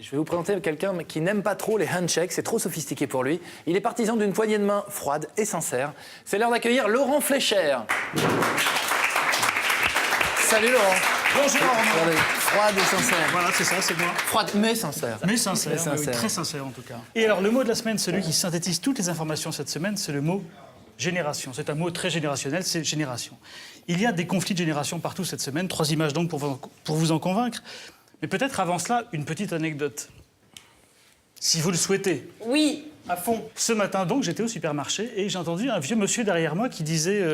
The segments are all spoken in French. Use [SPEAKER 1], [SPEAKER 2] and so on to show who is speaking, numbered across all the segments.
[SPEAKER 1] Je vais vous présenter quelqu'un qui n'aime pas trop les handshakes, c'est trop sophistiqué pour lui. Il est partisan d'une poignée de main froide et sincère. C'est l'heure d'accueillir Laurent Fleischer. Salut Laurent.
[SPEAKER 2] Bonjour Laurent.
[SPEAKER 1] Froide et sincère.
[SPEAKER 2] Voilà, c'est ça, c'est moi.
[SPEAKER 1] Froide mais sincère.
[SPEAKER 2] Mais sincère,
[SPEAKER 1] Mais sincère.
[SPEAKER 2] oui, très sincère en tout cas. Et alors, le mot de la semaine, celui qui synthétise toutes les informations cette semaine, c'est le mot génération. C'est un mot très générationnel, c'est génération. Il y a des conflits de génération partout cette semaine. 3 images donc pour vous en convaincre. Mais peut-être avant cela, une petite anecdote. Si vous le souhaitez.
[SPEAKER 3] Oui.
[SPEAKER 2] À fond. Ce matin donc, j'étais au supermarché et j'ai entendu un vieux monsieur derrière moi qui disait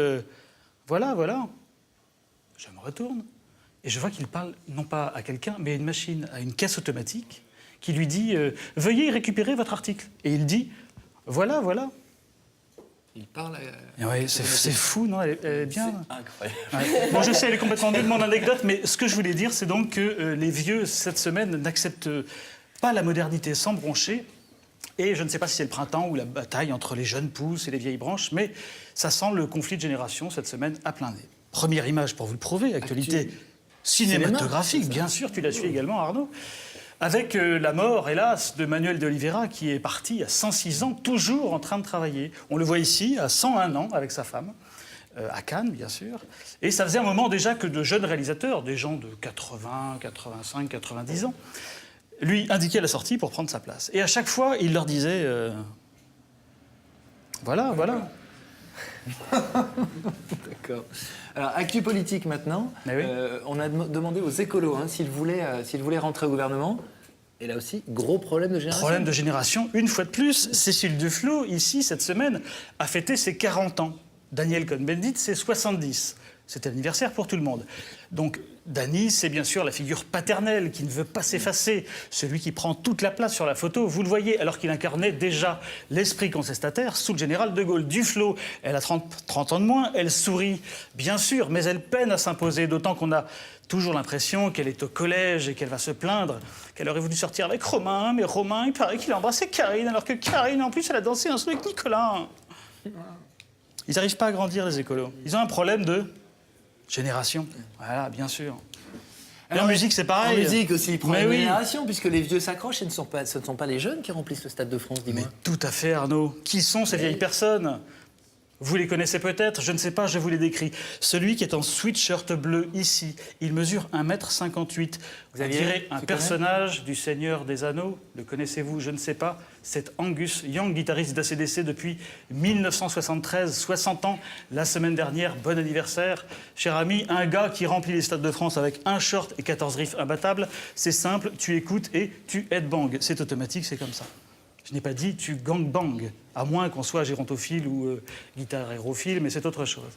[SPEAKER 2] voilà, voilà. Je me retourne et je vois qu'il parle non pas à quelqu'un, mais à une machine, à une caisse automatique, qui lui dit veuillez récupérer votre article. Et il dit voilà, voilà.
[SPEAKER 1] Il parle.
[SPEAKER 2] Ouais, c'est fou, non? Elle est bien.
[SPEAKER 1] Incroyable.
[SPEAKER 2] Ouais. Bon, je sais, elle est complètement nulle, mon anecdote, mais ce que je voulais dire, c'est donc que les vieux, cette semaine, n'acceptent pas la modernité sans broncher. Et je ne sais pas si c'est le printemps ou la bataille entre les jeunes pousses et les vieilles branches, mais ça sent le conflit de génération cette semaine à plein nez. Première image pour vous le prouver, actualité cinématographique, bien sûr, tu l'as su également, Arnaud. Avec la mort, hélas, de Manuel de Oliveira, qui est parti à 106 ans, toujours en train de travailler. On le voit ici, à 101 ans, avec sa femme, à Cannes, bien sûr. Et ça faisait un moment déjà que de jeunes réalisateurs, des gens de 80, 85, 90 ans, lui indiquaient la sortie pour prendre sa place. Et à chaque fois, il leur disait voilà, voilà.
[SPEAKER 1] D'accord. Alors, actu politique maintenant.
[SPEAKER 2] Mais oui.
[SPEAKER 1] On a demandé aux écolos s'ils voulaient rentrer au gouvernement. Et là aussi, gros problème de génération.
[SPEAKER 2] Problème de génération, une fois de plus. Cécile Duflot, ici, cette semaine, a fêté ses 40 ans. Daniel Cohn-Bendit, c'est 70. C'était l'anniversaire pour tout le monde. Donc, Dany, c'est bien sûr la figure paternelle qui ne veut pas s'effacer, celui qui prend toute la place sur la photo. Vous le voyez, alors qu'il incarnait déjà l'esprit contestataire sous le général de Gaulle. Duflot, elle a 30 ans de moins, elle sourit, bien sûr, mais elle peine à s'imposer, d'autant qu'on a toujours l'impression qu'elle est au collège et qu'elle va se plaindre, qu'elle aurait voulu sortir avec Romain, mais Romain, il paraît qu'il a embrassé Karine, alors que Karine, en plus, elle a dansé un son avec Nicolas. Ils n'arrivent pas à grandir, les écolos. Ils ont un problème de génération. Voilà, bien sûr. Et en musique, c'est pareil.
[SPEAKER 1] En musique aussi, il prend
[SPEAKER 2] Mais
[SPEAKER 1] une
[SPEAKER 2] oui.
[SPEAKER 1] génération, puisque les vieux s'accrochent et ce ne sont pas les jeunes qui remplissent le Stade de France, dis-moi.
[SPEAKER 2] Mais tout à fait, Arnaud. Qui sont ces vieilles personnes? Vous les connaissez peut-être, je ne sais pas, je vous les décris. Celui qui est en sweatshirt bleu, ici, il mesure 1,58 m. Vous dirait un personnage du Seigneur des Anneaux. Le connaissez-vous? Je ne sais pas. C'est Angus Young, guitariste d'ACDC depuis 1973, 60 ans. La semaine dernière, bon anniversaire. Cher ami, un gars qui remplit les stades de France avec un short et 14 riffs imbattables, c'est simple, tu écoutes et tu headbang. C'est automatique, c'est comme ça. Je n'ai pas dit tu gangbang, à moins qu'on soit gérontophile ou guitare aérophile, mais c'est autre chose.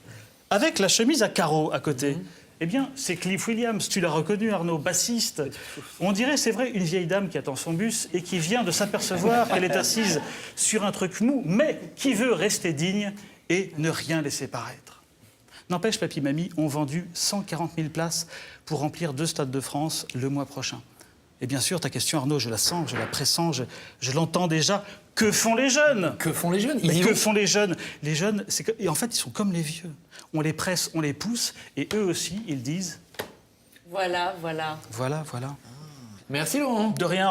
[SPEAKER 2] Avec la chemise à carreaux à côté, eh bien, c'est Cliff Williams, tu l'as reconnu, Arnaud, bassiste. On dirait, c'est vrai, une vieille dame qui attend son bus et qui vient de s'apercevoir qu'elle est assise sur un truc mou, mais qui veut rester digne et ne rien laisser paraître. N'empêche, papy-mamie ont vendu 140 000 places pour remplir 2 stades de France le mois prochain. Et bien sûr, ta question, Arnaud, je la sens, je la pressens, je l'entends déjà. Que font les jeunes?
[SPEAKER 1] Que font les jeunes?
[SPEAKER 2] Mais que font les jeunes? Les jeunes, et en fait, ils sont comme les vieux. On les presse, on les pousse, et eux aussi, ils disent...
[SPEAKER 3] Voilà, voilà.
[SPEAKER 2] Voilà, voilà.
[SPEAKER 1] Merci Laurent.
[SPEAKER 2] De rien.